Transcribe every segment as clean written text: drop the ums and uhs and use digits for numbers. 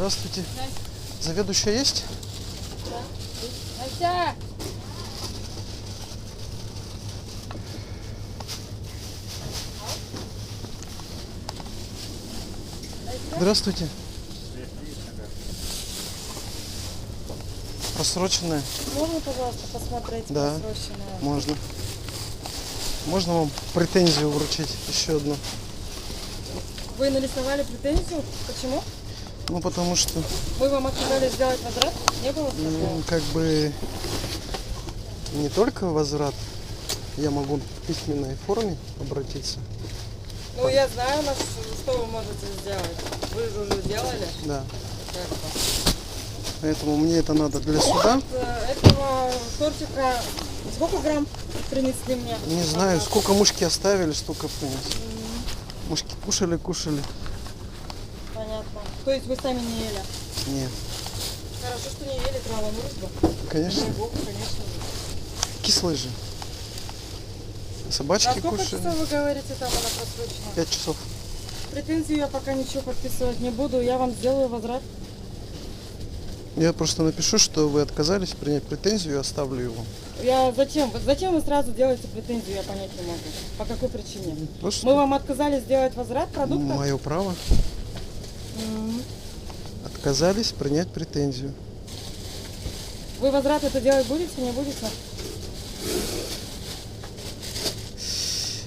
Здравствуйте. Да. Заведующая есть? Настя! Здравствуйте. Просроченная? Можно, пожалуйста, посмотреть Да. просроченное? Можно. Можно вам претензию вручить? Еще одну. Вы нарисовали претензию? Почему? Ну, потому что, Мы вам отказали сделать возврат? Не было такого? как бы, не только возврат, я могу в письменной форме обратиться. Ну, я знаю, что вы можете сделать. Вы же уже делали. Да. Как-то. Поэтому мне это надо для суда. Этого тортика сколько грамм принесли мне? Не знаю, сколько мушки оставили, столько принесли. Мушки кушали. Понятно. То есть вы сами не ели? Нет. Хорошо, что не ели траву. Конечно. Дай бог, конечно. Кислые же. Собачки А сколько кушали. часов вы говорите, там она просрочена? 5 часов. Претензию я пока ничего подписывать не буду. Я вам сделаю возврат. Я просто напишу, что вы отказались принять претензию и оставлю его. Я зачем? Зачем вы сразу делаете претензию, я понять не могу. По какой причине? Просто Мы вам отказали сделать возврат продукта? мое право. Отказались принять претензию. Вы возврат это делать будете, не будете?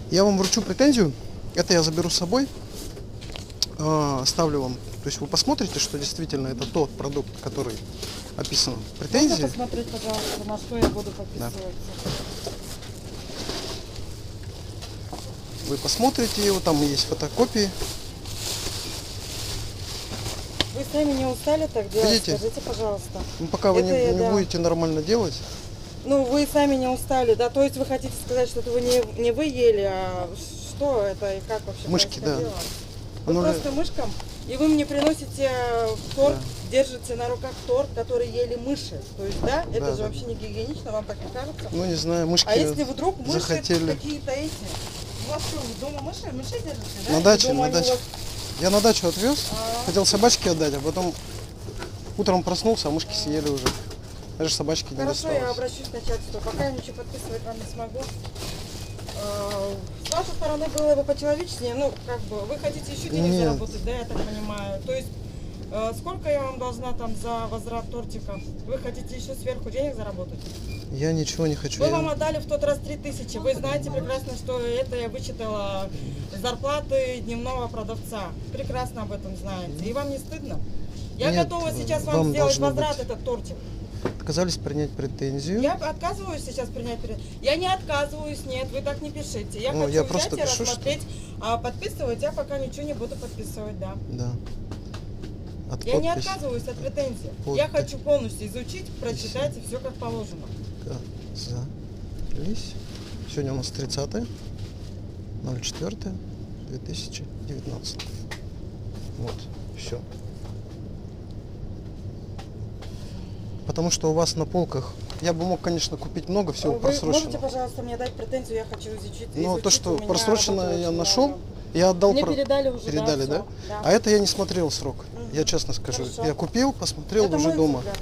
Я вам вручу претензию. Это я заберу с собой. Оставлю вам. То есть вы посмотрите, что действительно это тот продукт, который описан в Можно претензии. посмотреть, пожалуйста, на что я буду подписываться? Вы посмотрите его, там есть фотокопии. Вы сами не устали так делать? Видите? Скажите, пожалуйста. Ну, пока вы Это я, не да. будете нормально делать. Ну, вы сами не устали, да? То есть вы хотите сказать, что это вы не вы ели, а что это и как вообще Мышки, да. происходило? Вы Оно просто мышкам, и вы мне приносите торт, держите на руках торт, который ели мыши. То есть, да, это Да, же да. вообще не гигиенично, вам так не кажется? Ну, не знаю, мышки А если вдруг мыши захотели. какие-то эти? У вас что, вы дома мышей держите, да? На Или даче, дома на они у даче. вас- Я на дачу отвез, хотел собачке отдать, а потом утром проснулся, а мышки съели уже. Даже собачки не Хорошо, я досталось. обращусь к начальству. Пока я ничего подписывать вам не смогу. С вашей стороны было бы почеловечнее, ну, как бы, вы хотите еще денег Нет. заработать, да, я так понимаю. То есть, сколько я вам должна там за возврат тортика? Вы хотите еще сверху денег заработать? Я ничего не хочу. Вы вам отдали в тот раз 3000. Вы знаете прекрасно, что это я вычитала зарплаты дневного продавца. Прекрасно об этом знаете. И вам не стыдно? Я Нет, готова сейчас вам вам сделать должно возврат быть. этот тортик. Отказались принять претензию. Я отказываюсь сейчас принять претензию. Я не отказываюсь, нет, вы так не пишите. Я Ну, хочу я взять просто и пишу, рассмотреть, а подписывать я пока ничего не буду подписывать, да. Да. От Я не подписи. отказываюсь от претензий. Вот Я так. хочу полностью изучить, прочитать и все как положено. Отказались. Сегодня у нас 30-е, 04-е, 2019. Вот, все. Потому что у вас на полках, я бы мог, конечно, купить много всего Вы можете, просроченного. пожалуйста, мне дать претензию, я хочу изучить. Но то, изучить, что у меня просроченное работы я очень нашел, много. я отдал. Мне передали уже, Передали, да? да? всё, да. А это я не смотрел срок. Я честно скажу. Хорошо. Я купил, посмотрел Это уже мой дома. взгляд.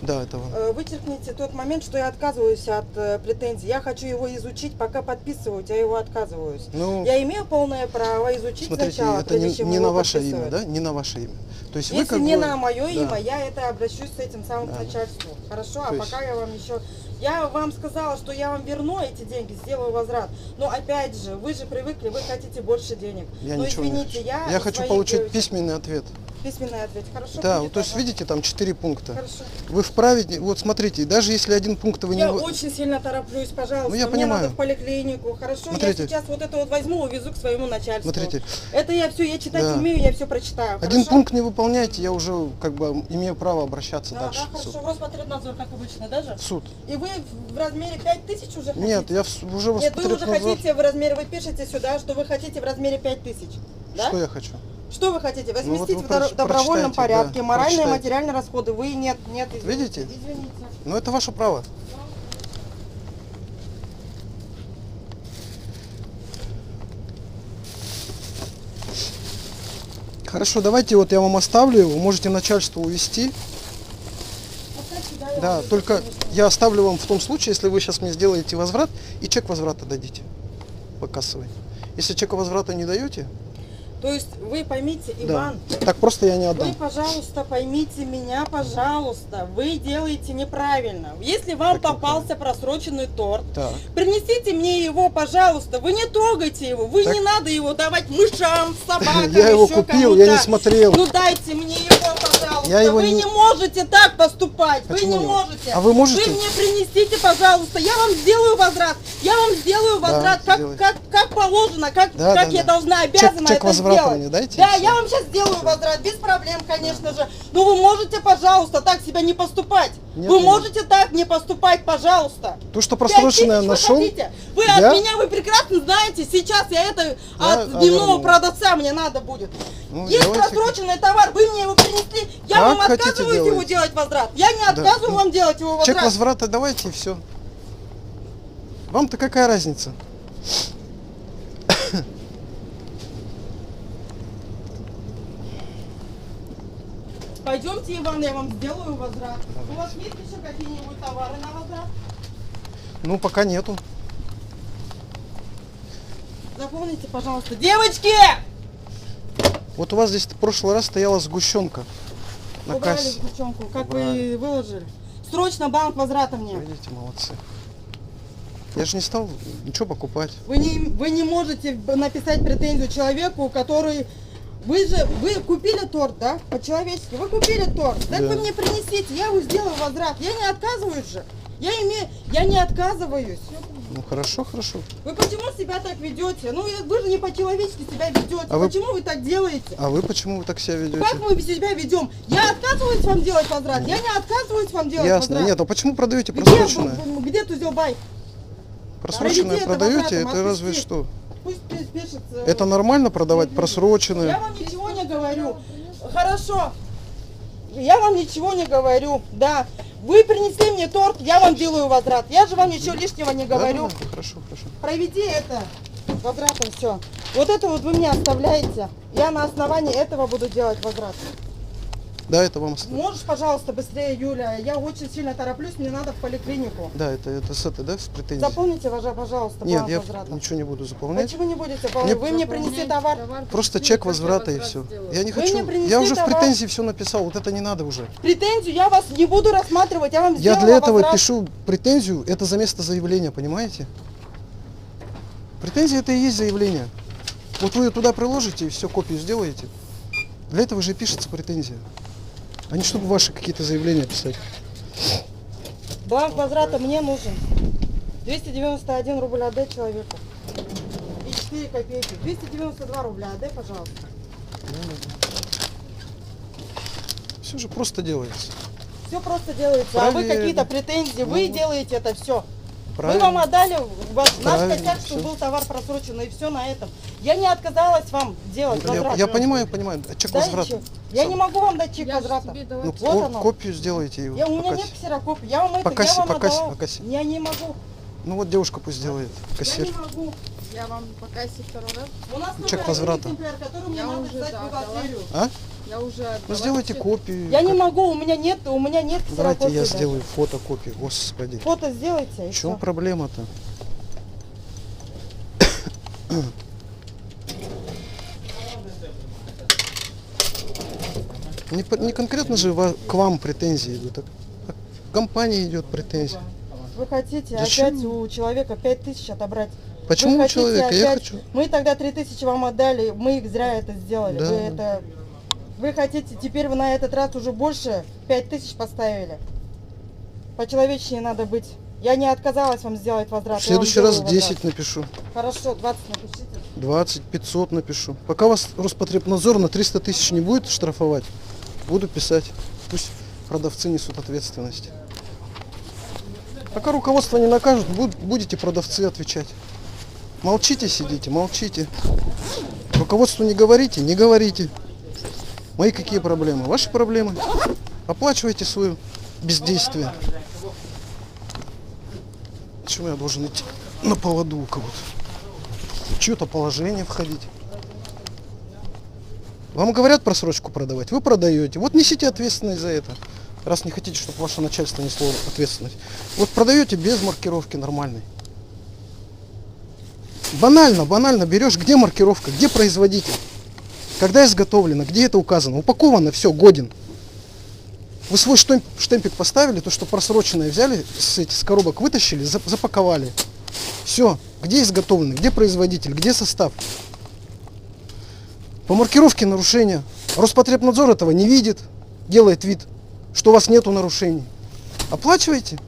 Да, этого. Вычеркните тот момент, что я отказываюсь от претензий. Я хочу его изучить, пока подписывать, я его отказываюсь. Ну, Я имею полное право изучить смотрите, сначала, это прежде не, чем не его на ваше имя, подписывать. да? Не на ваше имя. То есть вы Если как не бы, на мое да. имя, я это обращусь с этим самым к Да. начальству. Хорошо, То а есть- пока я вам еще... Я вам сказала, что я вам верну эти деньги, сделаю возврат. Но опять же, вы же привыкли, вы хотите больше денег. Я Но ничего извините, не хочу. Я хочу своих получить девочек- письменный ответ. Письменный ответ. Хорошо? Да, будет, вот, то есть ага. видите, там 4 пункта. Хорошо. Вы вправе, вот смотрите, даже если один пункт вы не... Я очень сильно тороплюсь, пожалуйста. Ну, я Мне понимаю. надо в поликлинику. Хорошо, Смотрите. я сейчас вот это вот возьму, увезу к своему начальству. Смотрите. Это я все, я читать Да. умею, я все прочитаю. Один хорошо? пункт не выполняете, я уже как бы имею право обращаться Да, дальше да, в суд. хорошо. Роспотребнадзор, как обычно, даже? В суд. И вы в размере 5000 уже хотите? Нет, я уже Нет, вы уже Роспотребнадзор. хотите в размере, вы пишете сюда, что вы хотите в размере 5000. Да? Что я хочу? Что вы хотите? Возместить вот вы в добровольном прочитайте, порядке, да, моральные и прочитайте. материальные расходы. Вы нет, извините. Видите? Извините. Ну это ваше право. Хорошо, давайте вот я вам оставлю его, можете начальство увести. Да, только я оставлю вам в том случае, если вы сейчас мне сделаете возврат и чек возврата дадите по кассовой. Если чека возврата не даете, То есть вы поймите, да. Иван, Так просто я не вы, отдам. пожалуйста, поймите меня, пожалуйста. Вы делаете неправильно. Если вам Как попался просроченный торт, Так. принесите мне его, пожалуйста. Вы не трогайте его. Вы Так. не надо его давать мышам, собакам, Я его еще купил, кому-то. я не смотрел. Ну дайте мне его, пожалуйста. Я его Вы не- не можете так поступать. Почему вы не не? можете. А вы можете? Вы мне принесите, пожалуйста. Я вам сделаю возврат. Я вам сделаю возврат, сделайте. как положено, как Да, я да. должна, обязана Чек это возврата сделать. мне дайте, Да, и всё. я вам сейчас сделаю возврат, без проблем, конечно же. Но вы можете, пожалуйста, так себя не поступать. Нет, Вы не можете так не поступать, пожалуйста. То, что 5000 просроченное вы нашел, хотите? Вы я- от меня, вы прекрасно знаете, сейчас я это Я от дневного верну. продавца мне надо будет. Ну, Есть давайте. просроченный товар, вы мне его принесли, я Как вам хотите отказываюсь его делайте. делать возврат. Я не отказываю вам делать его возврат. чек возврата давайте и все. Вам-то какая разница? Пойдемте, Иван, я вам сделаю возврат. У вас есть еще какие-нибудь товары на возврат? Ну, пока нету. Запомните, пожалуйста. Девочки! Вот у вас здесь в прошлый раз стояла сгущенка на Убрали кассе. сгущенку. Как Убрали. вы выложили? Срочно банк возврата мне. Видите, молодцы. Я же не стал ничего покупать. Вы не можете написать претензию человеку, который... Вы купили торт, да? По-человечески. Вы купили торт. Так Да. вы мне принесите, я его сделаю возврат. Я не отказываюсь же. Я не отказываюсь. Ну хорошо, хорошо. Вы почему себя так ведете? Ну, вы же не по-человечески себя ведете. А вы- Почему вы так делаете? А вы почему вы так себя ведете? Как мы себя ведем? Я отказываюсь вам делать возврат. Я не отказываюсь вам делать Ясно. возврат. Нет, а почему продаете Где, просроченное? где Тузелбай? Просроченное Проведи это продаете, возвратом, это разве отпусти. что? Пусть пишет. Это нормально продавать Я просроченное? вам ничего не говорю. Хорошо. Я вам ничего не говорю. Да. Вы принесли мне торт, я вам делаю возврат. Я же вам ничего лишнего не говорю. Да, хорошо, хорошо. Проведи это возвратом все. Вот это вот вы мне оставляете. Я на основании этого буду делать возврат. Да, это вам оставлю. Можешь, пожалуйста, быстрее, Юля? Я очень сильно тороплюсь, мне надо в поликлинику. Да, это с этой, да, с претензией? Заполните, пожалуйста, Нет, план я возврата. ничего не буду заполнять. Почему не будете? Мне- Вы мне принесли товар. Просто чек возврата и все. Я не Вы хочу. мне принесли Я уже в товар. претензии все написал. Вот это не надо уже. Претензию я вас не буду рассматривать, я вам Я сделала для этого возврат. пишу претензию. Это за место заявления, понимаете? Претензия это и есть заявление. Вот вы ее туда приложите и все, копию сделаете. Для этого же и пишется претензия. А не чтобы ваши какие-то заявления писать. Бланк возврата мне нужен. 291 рубль отдай человеку. И 4 копейки. 292 рубля отдай, пожалуйста. Все же просто делается. Все просто делается. А вы Правильно. какие-то претензии, вы Ну, делаете это все. Мы Правильно. вам отдали наш Правильно, косяк, что всё. был товар просроченный, и все на этом. Я не отказалась вам делать возврат. Я понимаю. А чек Дай возврата. чек. Я не могу вам дать чек Я же возврата. тебе дала Ну, Вот оно. копию сделайте его. У меня нет ксерокопии. Я вам это, По кассе, я вам по кассе, отдала. по кассе. Я не могу. Ну вот девушка пусть сделает. Кассир. Я не могу. Я вам по кассе второй раз. У нас Чек такой возврата. экземпляр, который мне Я надо уже, сдать да, в бухгалтерию. А? Я уже отдала. Ну сделайте чек. копию. Я не Как- могу, у меня нет ксерокопии. Давайте я даже. сделаю фотокопию. Господи. Фото сделайте. и В чем всё. проблема-то? Не конкретно же к вам претензии идут, а к компании идет претензия. Вы хотите Зачем? опять у человека 5000 отобрать? Почему Вы у хотите человека? Я опять- хочу. Мы тогда 3000 вам отдали, мы их зря это сделали. Да. Вы хотите, теперь вы на этот раз уже больше 5000 поставили. По-человечнее надо быть. Я не отказалась вам сделать возврат. В я вам следующий раз сделаю 10 возврат. напишу, Хорошо, 20 напишите. 20, 500 напишу. Пока вас Роспотребнадзор на 300 тысяч не будет штрафовать, буду писать. Пусть продавцы несут ответственность. Пока руководство не накажут, будете продавцы отвечать. Молчите, сидите, молчите. Руководству не говорите, не говорите. Мои какие проблемы? Ваши проблемы. Оплачивайте свое бездействие. Почему я должен идти на поводу у кого-то? В чье-то положение входить? Вам говорят просрочку продавать, вы продаете. Вот несите ответственность за это. Раз не хотите, чтобы ваше начальство несло ответственность. Вот продаете без маркировки нормальной. Банально берешь, где маркировка, где производитель. Когда изготовлено, где это указано. Упаковано, все, годен. Вы свой штемпик поставили, то, что просроченное взяли, с коробок вытащили, запаковали. Все, где изготовлено, где производитель, где состав. По маркировке нарушения. Роспотребнадзор этого не видит, делает вид, что у вас нету нарушений. Оплачивайте.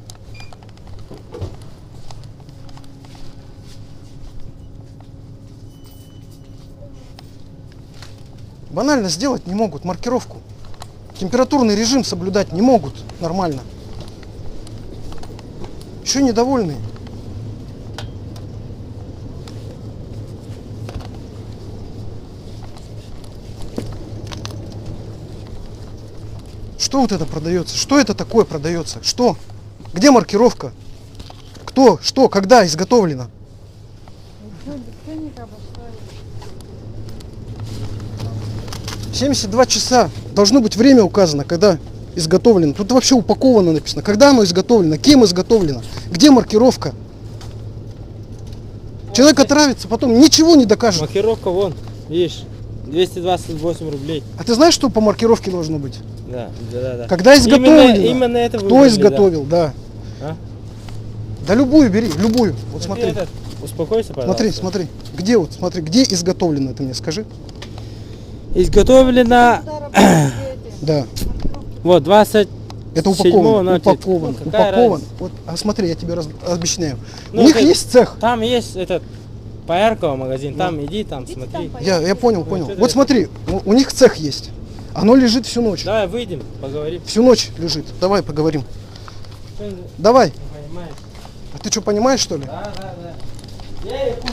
Банально сделать не могут маркировку. Температурный режим соблюдать не могут нормально. Еще недовольны. Что вот это продается? Что это такое продается? Что? Где маркировка? Кто? Что? Когда изготовлено? 72 часа. Должно быть время указано, когда изготовлено. Тут вообще упаковано написано. Когда оно изготовлено, кем изготовлено, где маркировка. Человек отравится, потом ничего не докажет. Маркировка вон, видишь, 228 рублей. А ты знаешь, что по маркировке должно быть? Да. Когда изготовлено, именно это кто выбрали, изготовил, да. А? Да любую бери, любую. Вот смотри. Успокойся, пожалуйста. Смотри. Где вот, смотри, где изготовлено, ты мне скажи. Изготовлено, Да. вот, 20. Это упакован. Вот, а смотри, я тебе объясняю. Ну, У них это- есть цех. Там есть этот Поярковый магазин, там иди, там смотри. Я понял. что-то Вот смотри, у них цех есть. Оно лежит всю ночь. Давай выйдем, поговорим. Всю ночь лежит. Давай поговорим. Что не Давай. понимаешь? А ты что, понимаешь, что ли? Да. Я якут.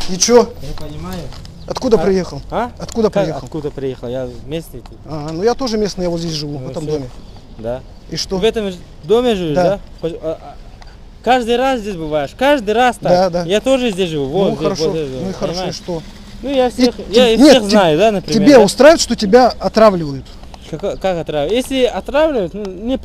И чё? Я понимаю. Откуда приехал? А? Откуда Как приехал? Откуда приехал? Я местный тут. Ну я тоже местный, я вот здесь живу, в Ну, этом всё. доме. Да. И что? В этом доме живешь, Да. да? Каждый раз здесь бываешь, каждый раз так. Да. Я тоже здесь живу. Вот, Ну здесь, хорошо, вот здесь, ну и хорошо, и понимаешь? что? Ну я всех, И- я нет, всех знаю, да, например. Тебе да? устраивает, что тебя отравливают? Как отравливают? Если отравливают, ну, не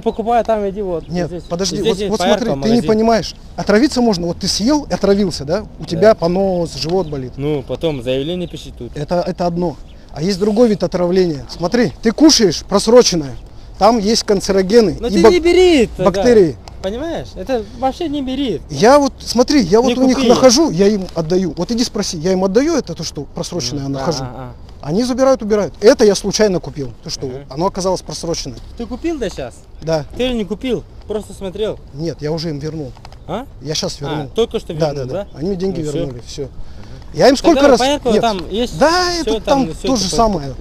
покупай, там иди вот. Нет, здесь. подожди, Здесь вот есть смотри, Поярковый ты не магазин. понимаешь. Отравиться можно, вот ты съел и отравился, да? У тебя понос, живот болит. Ну, потом заявление пиши тут. Это одно. А есть другой вид отравления. Смотри, ты кушаешь просроченное, там есть канцерогены Но и ты не бери тогда, бактерии. Понимаешь? Это вообще не бери. Я вот, смотри, я вот Не у них купи. нахожу, я им отдаю. Вот иди спроси, я им отдаю это, то, что просроченное я нахожу. Они забирают, убирают. Это я случайно купил, то, что оно оказалось просроченное. Ты купил да сейчас? Да, Ты не купил, просто смотрел. нет, я уже им вернул. А? Я сейчас вернул. Только что вернул, Да. Они мне деньги Ну, всё. вернули, все. Я им сколько Тогда раз... Поярково Нет. там есть. Да, всё это там всё то же типа самое.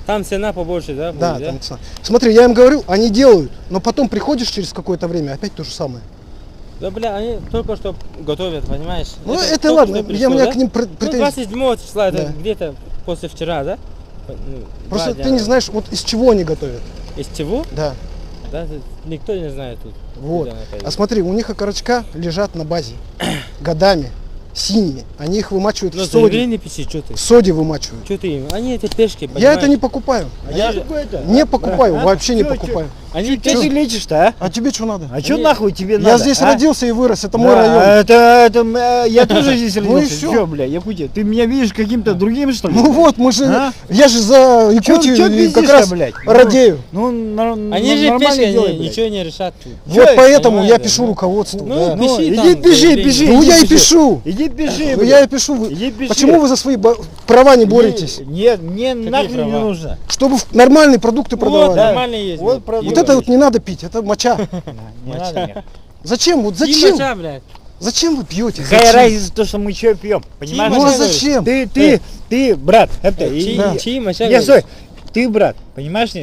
Там цена побольше, да? Да, будет, там цена. Смотри, я им говорю, они делают, но потом приходишь через какое-то время, опять то же самое. Да, бля, они только что готовят, понимаешь? Ну это только ладно, что я пришло, у меня да? к ним Ну, претензий. 27 числа, это Да. где-то после вчера, да? Ну, Просто 2 ты дня. не знаешь, вот из чего они готовят. Из чего? Да, Да, никто не знает тут. вот. где она А появилась. смотри, у них окорочка лежат на базе годами, синие. Они их вымачивают Ну, в соде. заявление пиши, что ты? В соде вымачивают. Что ты им? Они эти пешки, Я это не покупаю. Я же- Не покупаю, вообще не покупаю. Они Что ты лечишь-то, а? А тебе что надо? А что Они- нахуй тебе надо? Я здесь а? родился и вырос, это мой Да, район. я тоже здесь Ну и родился. всё. Чё, бля, Якутия? Ты меня видишь каким-то другим, что ли? Ну вот, мы же, А? я же за Якутию чё и как пиздишь-то, раз блядь? радею. Ну, Они же нормально пешки, делай, они блядь. ничего не решат тут. Вот Чё, поэтому я понимаешь, пишу да? руководству. Ну, да. пиши иди там пиши, заявление. пиши. Ну иди я и пиши. пишу. Иди пиши, Ну, блядь. я и пишу. Вы- Иди пиши. Почему вы за свои права не боретесь? Нет, мне нахрен не права? нужно. Чтобы нормальные продукты Вот, продавали. нормально есть. Вот вот. продукты. Вот это вот не надо пить, это моча. Не надо мне. Зачем? Вот И зачем? моча, блядь. Зачем вы пьете? Какая Зачем? разница, то, что мы что пьем? Понимаешь? Ну а моча, зачем? Ты, брат, это, и- Да. Чьи моча, Я говоришь? стой, ты, брат, понимаешь, что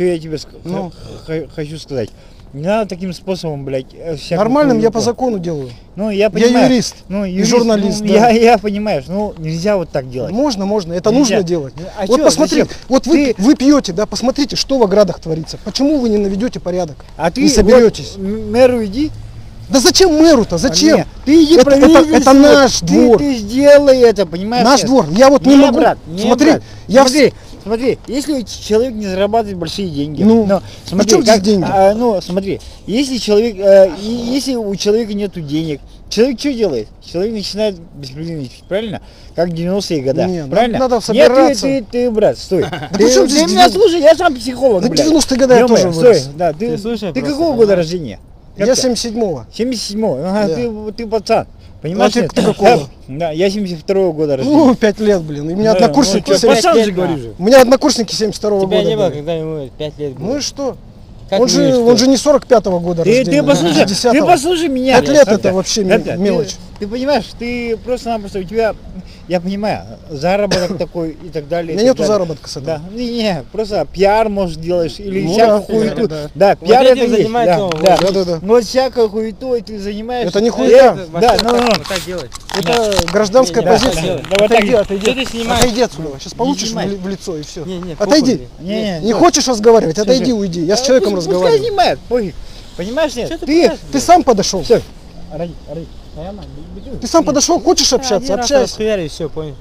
я тебе Ну. хочу сказать? Не надо таким способом, блядь, всякую Нормальным я хуйню. по закону делаю. Ну, я понимаю. юрист Ну, и журналист, ну, да. я понимаешь, ну, нельзя вот так делать. Можно, это Нельзя. нужно делать. А Вот чё, посмотри, зачем? вот вы пьете, да, посмотрите, что в оградах творится. Почему вы не наведете порядок? А ты не соберетесь. вот мэру иди, Да зачем мэру-то? Зачем? Нет, ты иди Это- проверь это весь наш ты- двор. Ты сделай это, понимаешь? Наш нет? двор. Я вот не могу. брат, не, Смотри, брат. я Смотри, если человек не зарабатывает большие деньги, Ну, но смотри, чем здесь деньги? смотри, если человек, если у человека нету денег, человек что делает? Человек начинает беспредельничать, правильно? Как в 90-е годы, Не, правильно? надо Нет, собираться. ты, брат, стой. при чем Ты здесь меня 90? слушай, я сам психолог, На блядь. 90-е годы я Ё-моё, тоже вырос. стой, да, ты слушай ты просто, какого года понимаешь? рождения? Я Как-то? 77-го. 77-го, ага, Да. ты пацан. Понимаешь? А ты нет? какого? Да, я 72-го года рождения. Ну, 5 лет, блин. И у меня Да, однокурсники... ну, чё, 70 пацан же, лет, говорю да. же. У меня однокурсники 72-го Тебя года не было, были. когда ему 5 лет было. Ну и что? Как Он не что? же не 45-го года Ты рождения. послушай, 50-го. ты послушай меня. 5 лет Как-то. это вообще Как-то. мелочь. Ты понимаешь, ты просто-напросто, у тебя, я понимаю, заработок такой и так далее. У меня и так нету далее. заработка с этого. Да, не, просто пиар, может, делаешь, или Ну всякую да, хуету. да. Да, Вот пиар этим это есть, занимается да, он, да. Да-да-да. Ну, вот всякой хуетой ты занимаешься. Это не И хуета. это- Да, ну, Вот так делать. Это гражданская Не, не, позиция. так делай. Да, вот так Отойди, делай. отойди. Что ты снимаешь? Отойди отсюда. Сейчас получишь снимай. в лицо и все. Не, Отойди. Не, Хочешь разговаривать? Отойди, Слушай, уйди. Я с человеком Пускай разговариваю. снимает, пофиг. Понимаешь, нет? Что ты Ты, пугаешь? Ты сам подошел. все. Ради. Ты сам подошел, хочешь общаться? Общайся. Все, понял.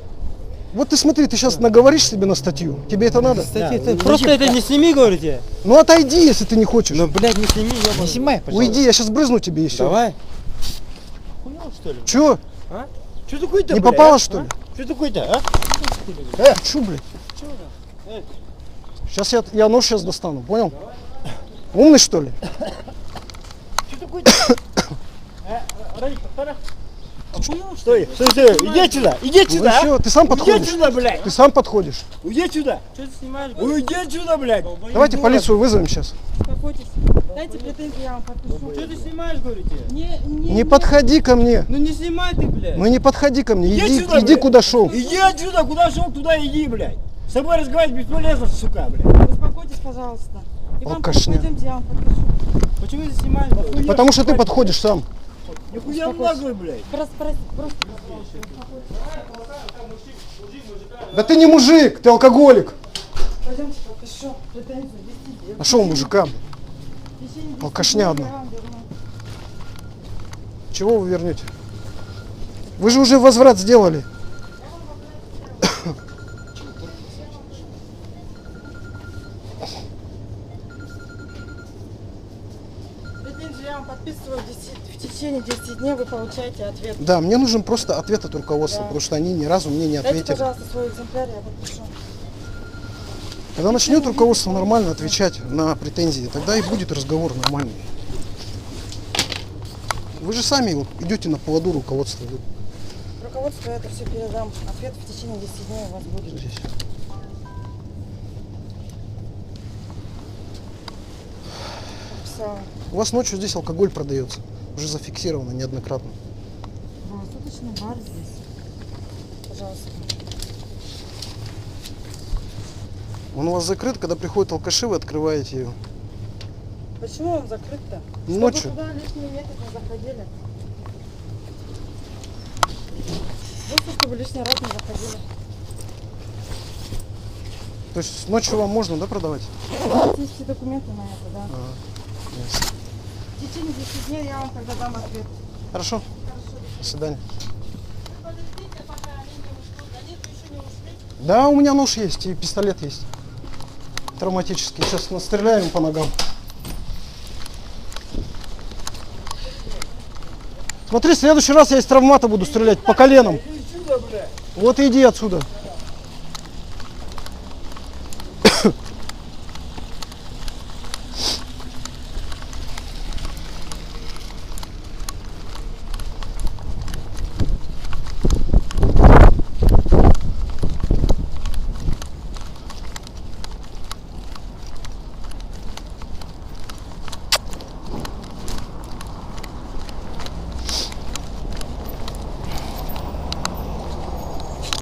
Вот ты смотри, ты сейчас наговоришь себе на статью. Тебе это надо? Кстати, Да, ты ну, просто зачем? это не сними, говорю тебе. Ну отойди, если ты не хочешь. Ну, блядь, не сними, Не ёбаный. снимай, пожалуйста. Уйди, я сейчас брызну тебе и все. Давай. Хуёл, что ли? Че? Что такое-то, Не блядь, попало, а? что ли? Что такое-то, а? Чу, блядь? Сейчас я нож сейчас достану, понял? Умный, что ли? Что такое-то? Ради, повтора. Стой, стой, иди отсюда, иди Ну отсюда, чё, ты сам Уйди подходишь. отсюда, блядь. Ты сам подходишь. Уйди отсюда. Что ты снимаешь? Уйди отсюда, блядь. Давайте полицию вызовем сейчас. Успокойтесь. Дайте претензии, я вам подпишу. Что ты снимаешь, говорю тебе? Не подходи ко мне. Ну не снимай ты, блядь. Ну не подходи ко мне. Иди Иди, отсюда, иди блядь. куда шел. Иди отсюда, куда шел, туда иди, блядь. С тобой разговаривать бесполезно, сука, блядь. Успокойтесь, пожалуйста. И вам Алкашня. пойдемте, я вам подпишу. Почему ты снимаешь? говорю? Потому что ты подходишь сам. Нихуя наглый, блядь. Просто. Да ты не мужик, ты алкоголик. Пойдемте, подпишу. Претензии. Вести. Нашел мужика. В течение 10 Алкашня дней одна. я вам верну. Чего вы вернете? Вы же уже возврат сделали. Претензии я вам подписываю. В течение 10 дней вы получаете ответ. Да, мне нужен просто ответ от руководства, Да. потому что они ни разу мне не Дайте, ответили. пожалуйста, свой экземпляр, я подпишу. Когда начнет руководство нормально отвечать на претензии, тогда и будет разговор нормальный. Вы же сами вот идете на поводу руководства. Вы Руководство я это все передам. Ответ в течение 10 дней у вас будет. здесь. Подписала. У вас ночью здесь алкоголь продается. Уже зафиксировано неоднократно. Круглосуточный бар здесь. Пожалуйста. Он у вас закрыт, когда приходят алкаши, вы открываете ее. Почему он закрыт-то? Ночью. Чтобы туда лишний месяц не заходили. Просто чтобы лишний раз не заходили. То есть ночью вам можно, да, продавать? Есть все документы на это, да. В течение 10 дней я вам тогда дам ответ. Хорошо. До свидания. Да, у меня нож есть и пистолет есть. Травматический. Сейчас настреляем по ногам. Смотри, в следующий раз я из травмата буду стрелять по коленам. Вот и иди отсюда.